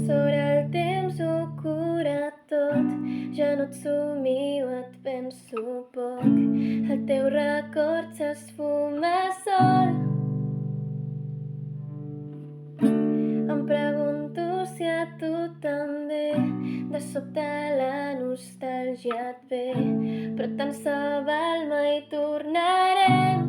sobre el temps ho cura tot. Ja no et somio, et penso poc. El teu record s'esfuma sol. Em pregunto si a tu també de sobte la nostàlgia et ve, però tant se val, mai tornarem